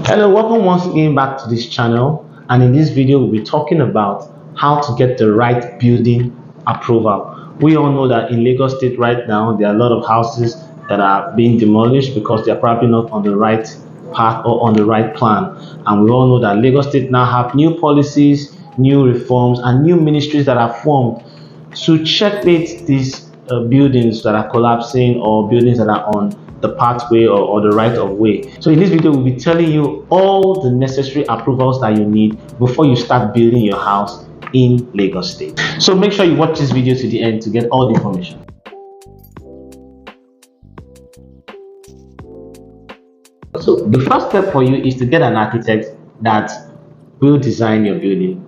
Hello, welcome once again back to this channel, and in this video we'll be talking about how to get the right building approval. We all know that in Lagos State right now there are a lot of houses that are being demolished because they're probably not on the right path or on the right plan, and we all know that Lagos State now have new policies, new reforms and new ministries that are formed to checkmate these buildings that are collapsing or buildings that are on the pathway or the right of way. So in this video we'll be telling you all the necessary approvals that you need before you start building your house in Lagos State. So make sure you watch this video to the end to get all the information. So the first step for you is to get an architect that will design your building.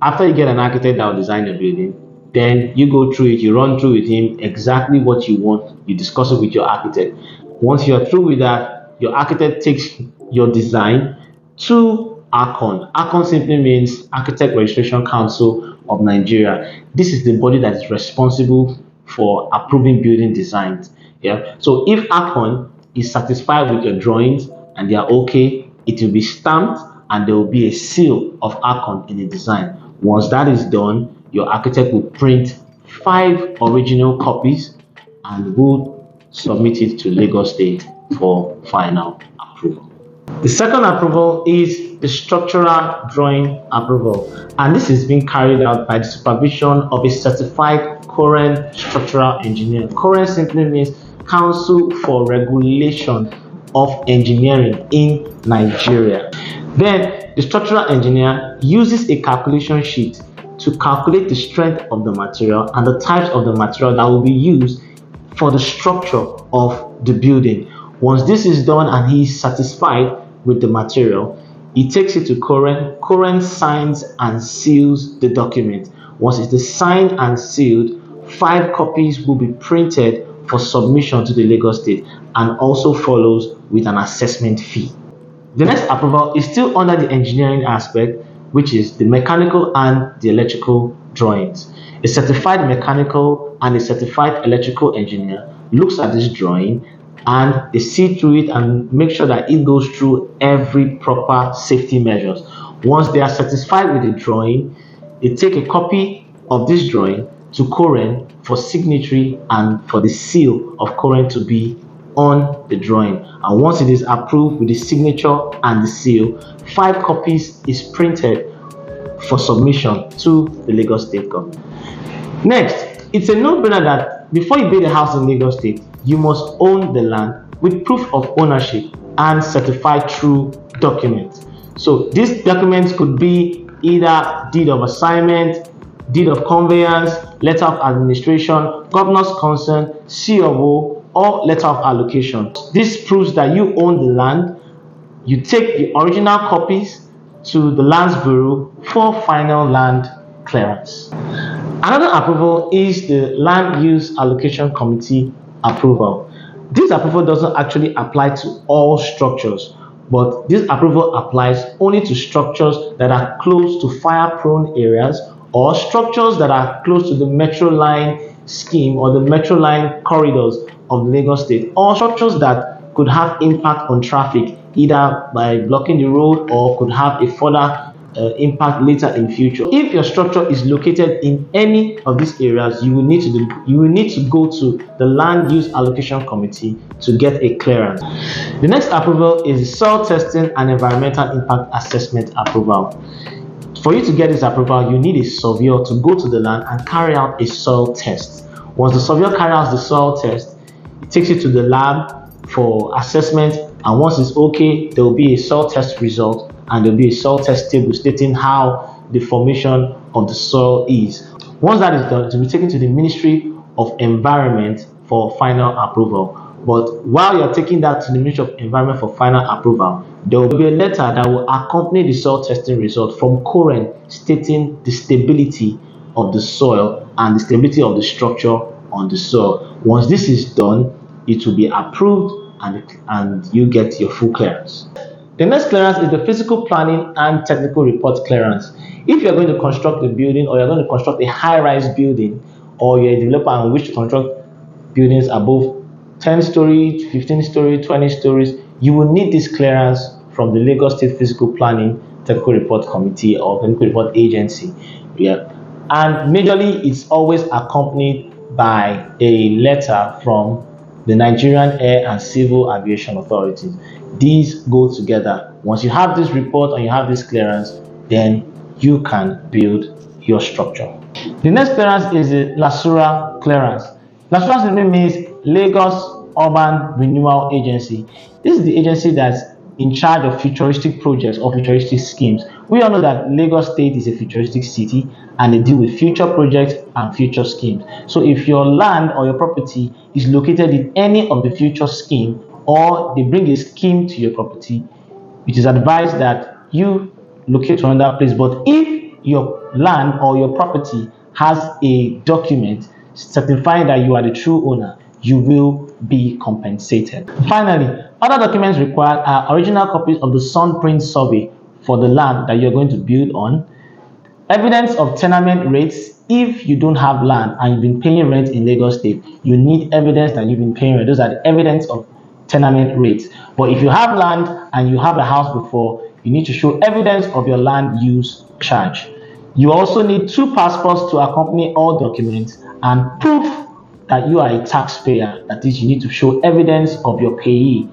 After you get an architect that will design your building, then you go through it, you run through with him exactly what you want, you discuss it with your architect. Once you're through with that, your architect takes your design to ARCON. ARCON simply means Architect Registration Council of Nigeria. This is the body that is responsible for approving building designs. Yeah. So if ARCON is satisfied with your drawings and they are okay, it will be stamped and there will be a seal of ARCON in the design. Once that is done, your architect will print 5 original copies and will submit it to Lagos State for final approval. The second approval is the structural drawing approval, and this is being carried out by the supervision of a certified current structural engineer. Current simply means Council for Regulation of Engineering in Nigeria. Then the structural engineer uses a calculation sheet to calculate the strength of the material and the types of the material that will be used for the structure of the building. Once this is done and he is satisfied with the material, he takes it to current. Current signs and seals the document. Once it is signed and sealed, 5 copies will be printed for submission to the Lagos State and also follows with an assessment fee. The next approval is still under the engineering aspect, which is the mechanical and the electrical drawings. A certified mechanical and a certified electrical engineer looks at this drawing and they see through it and make sure that it goes through every proper safety measures. Once they are satisfied with the drawing, they take a copy of this drawing to current for signatory and for the seal of current to be on the drawing. And once it is approved with the signature and the seal, 5 copies is printed for submission to the Lagos State government. Next, it's a no-brainer that before you build a house in Lagos State, you must own the land with proof of ownership and certified true documents. So these documents could be either deed of assignment, deed of conveyance, letter of administration, governor's consent, C of O, or letter of allocation. This proves that you own the land. You take the original copies to the Lands Bureau for final land clearance. Another approval is the Land Use Allocation Committee approval. This approval doesn't actually apply to all structures, but this approval applies only to structures that are close to fire-prone areas or structures that are close to the metro line scheme or the metro line corridors of Lagos State, or structures that could have impact on traffic either by blocking the road or could have a further impact later in future. If your structure is located in any of these areas, you will need to go to the Land Use Allocation Committee to get a clearance. The next approval is soil testing and environmental impact assessment approval. For you to get this approval, you need a surveyor to go to the land and carry out a soil test. Once the surveyor carries out the soil test, it takes it to the lab for assessment, and once it's okay, there will be a soil test result and there will be a soil test table stating how the formation of the soil is. Once that is done, it will be taken to the Ministry of Environment for final approval. But while you're taking that to the Ministry of Environment for final approval, there will be a letter that will accompany the soil testing result from current stating the stability of the soil and the stability of the structure on the soil. Once this is done, it will be approved and you get your full clearance. The next clearance is the physical planning and technical report clearance. If you're going to construct a building or you're going to construct a high-rise building, or you're a developer and wish to construct buildings above 10 stories, 15 stories, 20 stories, you will need this clearance from the Lagos State Physical Planning Technical Report Committee or Technical Report Agency. Yeah. And majorly, it's always accompanied by a letter from the Nigerian Air and Civil Aviation Authority. These go together. Once you have this report and you have this clearance, then you can build your structure. The next clearance is the LURA Clearance. LURA simply means Lagos Urban Renewal Agency. This is the agency that's in charge of futuristic projects or futuristic schemes. We all know that Lagos State is a futuristic city and they deal with future projects and future schemes. So if your land or your property is located in any of the future scheme, or they bring a scheme to your property, it is advised that you locate to another place. But if your land or your property has a document certifying that you are the true owner, you will be compensated. Finally, other documents required are original copies of the sun-print survey for the land that you're going to build on, evidence of tenement rates. If you don't have land and you've been paying rent in Lagos State, you need evidence that you've been paying rent. Those are the evidence of tenement rates. But if you have land and you have a house before, you need to show evidence of your land use charge. You also need 2 passports to accompany all documents and proof that you are a taxpayer. That is, you need to show evidence of your pay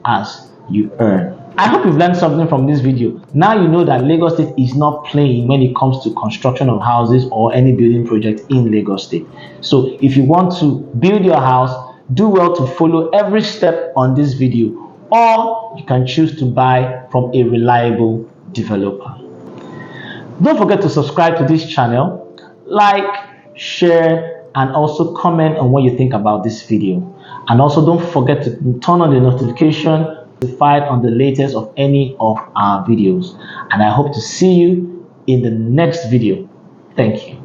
as you earn. I hope you've learned something from this video. Now you know that Lagos State is not playing when it comes to construction of houses or any building project in Lagos State. So if you want to build your house, do well to follow every step on this video, or you can choose to buy from a reliable developer. Don't forget to subscribe to this channel, like, share, and also comment on what you think about this video. And also don't forget to turn on the notification notified on the latest of any of our videos. And I hope to see you in the next video. Thank you.